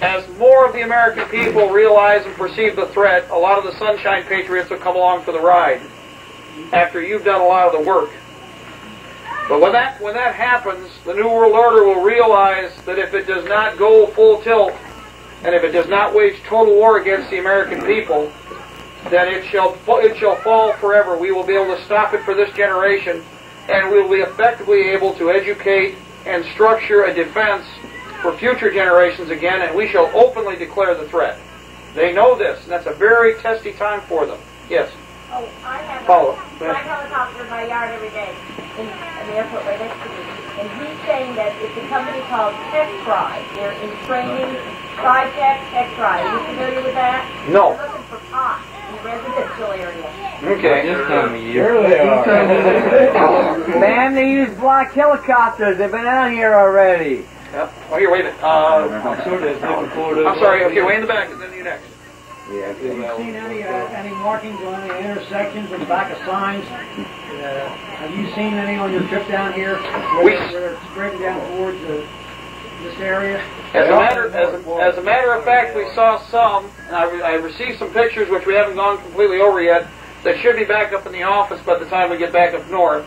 As more of the American people realize and perceive the threat, a lot of the Sunshine Patriots will come along for the ride after you've done a lot of the work. But when that happens, the New World Order will realize that if it does not go full tilt, and if it does not wage total war against the American people, then it shall fall forever. We will be able to stop it for this generation, and we will be effectively able to educate and structure a defense for future generations again, and we shall openly declare the threat. They know this, and that's a very testy time for them. Yes? Oh, I have Follow. my helicopter in my yard every day, in an airport right next to me. And he's saying that it's a company called Tech-Try. They're in training, Tech-Try. Are you familiar with that? No. They're looking for pot in the residential area. Okay. This time of year. They are. Man, they use black helicopters. They've been out here already. Yep. Oh, here, wait a minute. I'm sorry. Okay, way in the back, and then you next. Yeah. Have you seen any markings on any intersections or the back of signs? Have you seen any on your trip down here where they're straight down towards this area? As a matter of fact, we saw some, and I received some pictures which we haven't gone completely over yet, that should be back up in the office by the time we get back up north.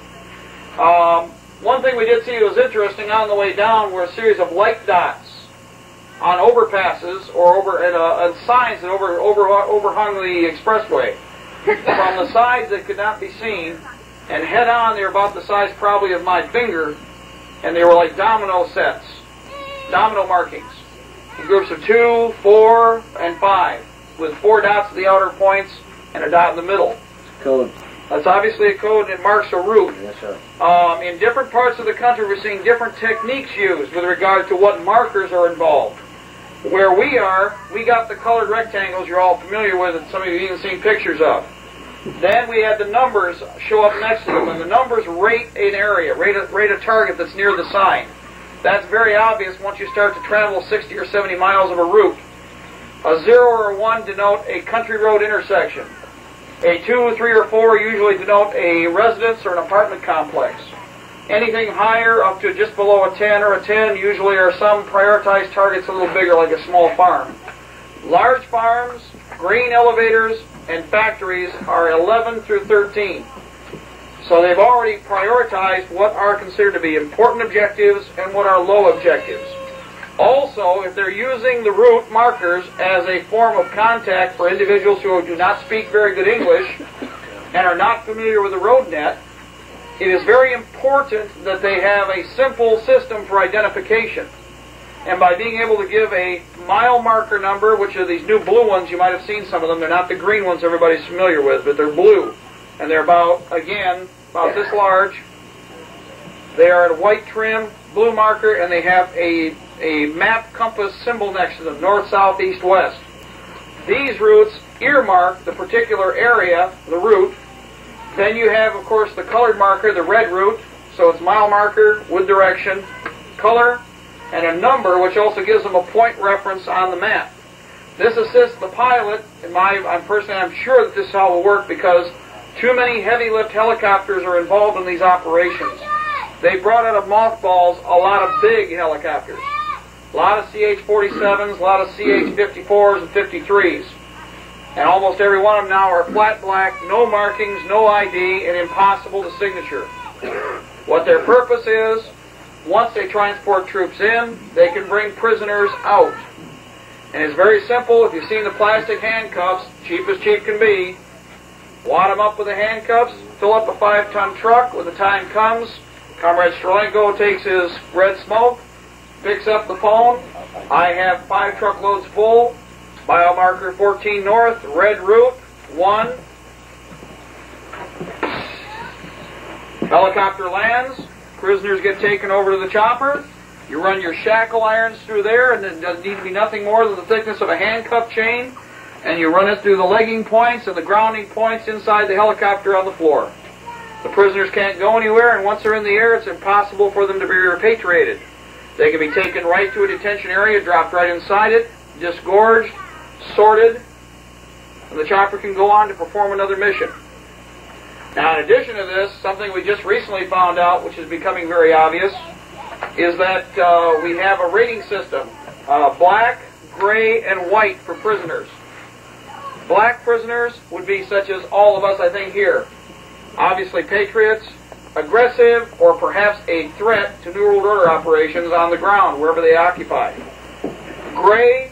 One thing we did see that was interesting on the way down were a series of light dots on overpasses or on signs that overhung the expressway. From the sides that could not be seen, and head on they were about the size probably of my finger, and they were like domino sets, domino markings, in groups of 2, 4, and 5, with 4 dots at the outer points and a dot in the middle. Code. That's obviously a code that marks a route. Yes, sir. In different parts of the country, we're seeing different techniques used with regard to what markers are involved. Where we are, we got the colored rectangles you're all familiar with, and some of you have even seen pictures of. Then we had the numbers show up next to them, and the numbers rate an area, rate a target that's near the sign. That's very obvious once you start to travel 60 or 70 miles of a route. A 0 or a 1 denote a country road intersection. A 2, 3, or 4 usually denote a residence or an apartment complex. Anything higher, up to just below a 10 or a 10, usually are some prioritized targets a little bigger, like a small farm. Large farms, grain elevators, and factories are 11 through 13. So they've already prioritized what are considered to be important objectives and what are low objectives. Also, if they're using the route markers as a form of contact for individuals who do not speak very good English and are not familiar with the road net, it is very important that they have a simple system for identification. And by being able to give a mile marker number, which are these new blue ones, you might have seen some of them. They're not the green ones everybody's familiar with, but they're blue. And they're about this large. They are in white trim, blue marker, and they have a map compass symbol next to them, north, south, east, west. These routes earmark the particular area, the route. Then you have, of course, the colored marker, the red route. So it's mile marker with direction, color, and a number, which also gives them a point reference on the map. This assists the pilot, I'm sure that this is how it will work, because too many heavy lift helicopters are involved in these operations. They brought out of mothballs a lot of big helicopters. A lot of CH-47s, a lot of CH-54s and 53s. And almost every one of them now are flat black, no markings, no ID, and impossible to signature. What their purpose is, once they transport troops in, they can bring prisoners out. And it's very simple. If you've seen the plastic handcuffs, cheap as cheap can be, wad them up with the handcuffs, fill up a 5-ton truck. When the time comes, Comrade Strolenko takes his red smoke, picks up the phone. I have 5 truckloads full. Mile marker 14 north, red route, 1. Helicopter lands. Prisoners get taken over to the chopper. You run your shackle irons through there, and it doesn't need to be nothing more than the thickness of a handcuff chain. And you run it through the legging points and the grounding points inside the helicopter on the floor. The prisoners can't go anywhere, and once they're in the air, it's impossible for them to be repatriated. They can be taken right to a detention area, dropped right inside it, disgorged, sorted, and the chopper can go on to perform another mission. Now, in addition to this, something we just recently found out, which is becoming very obvious, is that we have a rating system. Black, gray, and white for prisoners. Black prisoners would be such as all of us, I think, here. Obviously patriots, aggressive, or perhaps a threat to New World Order operations on the ground, wherever they occupy. Gray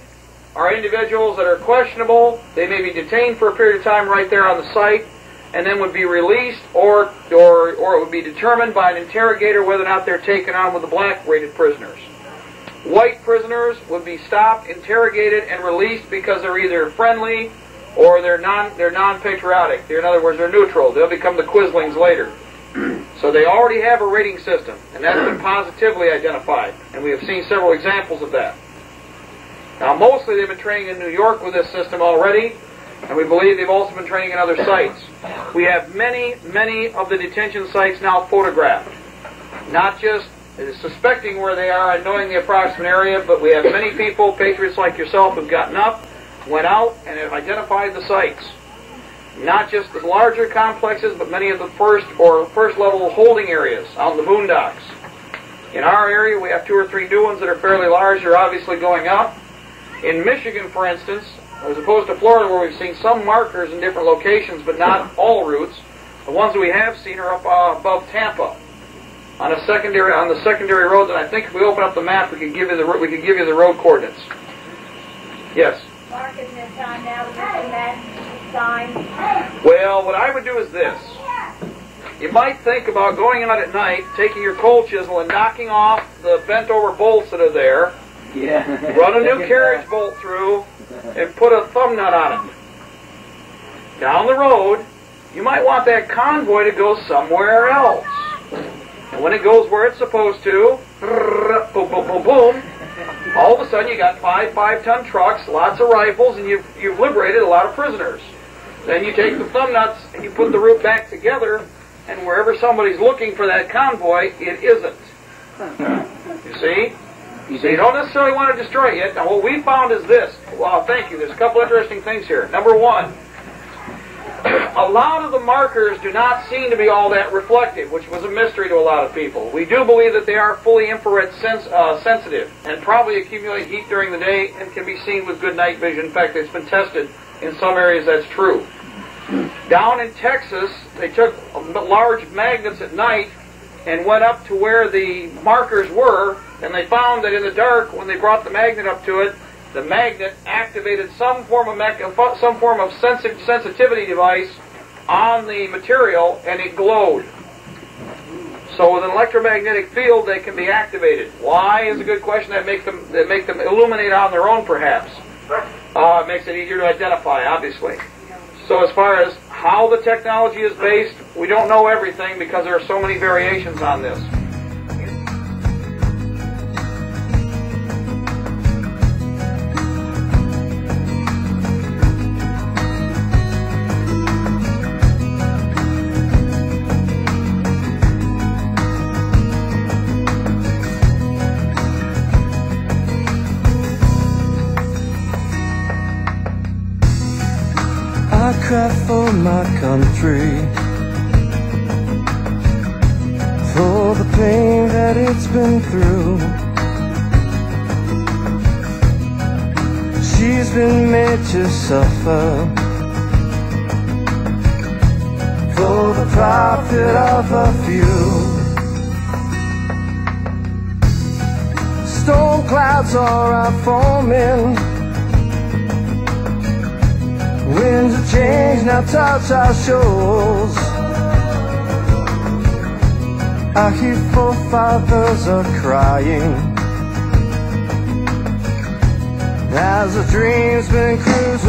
are individuals that are questionable. They may be detained for a period of time right there on the site, and then would be released, or it would be determined by an interrogator whether or not they're taken on with the black-rated prisoners. White prisoners would be stopped, interrogated, and released because they're either friendly or they're non-patriotic. In other words, they're neutral. They'll become the Quislings later. So they already have a rating system, and that's been positively identified, and we have seen several examples of that. Now, mostly they've been training in New York with this system already, and we believe they've also been training in other sites. We have many of the detention sites now photographed, not just suspecting where they are and knowing the approximate area, but we have many people, patriots like yourself, who've gotten up, went out, and have identified the sites. Not just the larger complexes, but many of the first level holding areas out in the boondocks. In our area, we have 2 or 3 new ones that are fairly large. They're obviously going up. In Michigan, for instance, as opposed to Florida, where we've seen some markers in different locations, but not all routes, the ones that we have seen are up above Tampa on the secondary roads. And I think if we open up the map, we could give you the road coordinates. Yes. Mark, isn't it time now to mention that sign? Well, what I would do is this. You might think about going out at night, taking your coal chisel and knocking off the bent-over bolts that are there. Yeah. Run a new carriage bolt through and put a thumb nut on it. Down the road, you might want that convoy to go somewhere else. And when it goes where it's supposed to, boom, boom, boom, boom, all of a sudden you got 5 5-ton trucks, lots of rifles, and you've liberated a lot of prisoners. Then you take the thumb nuts and you put the route back together, and wherever somebody's looking for that convoy, it isn't. You see? So you don't necessarily want to destroy it. Now what we found is this. Well, thank you. There's a couple interesting things here. Number one, a lot of the markers do not seem to be all that reflective, which was a mystery to a lot of people. We do believe that they are fully infrared sensitive and probably accumulate heat during the day and can be seen with good night vision. In fact, it's been tested in some areas that's true. Down in Texas, they took large magnets at night and went up to where the markers were, and they found that in the dark, when they brought the magnet up to it, the magnet activated some form of sensitivity device on the material, and it glowed. So with an electromagnetic field, they can be activated. Why is a good question. That make them illuminate on their own, perhaps. It makes it easier to identify, obviously. So as far as how the technology is based, we don't know everything because there are so many variations on this. I cry for my country, for the pain that it's been through. She's been made to suffer for the profit of a few. Storm clouds are forming, winds of change now touch our shores. Our hear forefathers are crying as the dream's been cruised.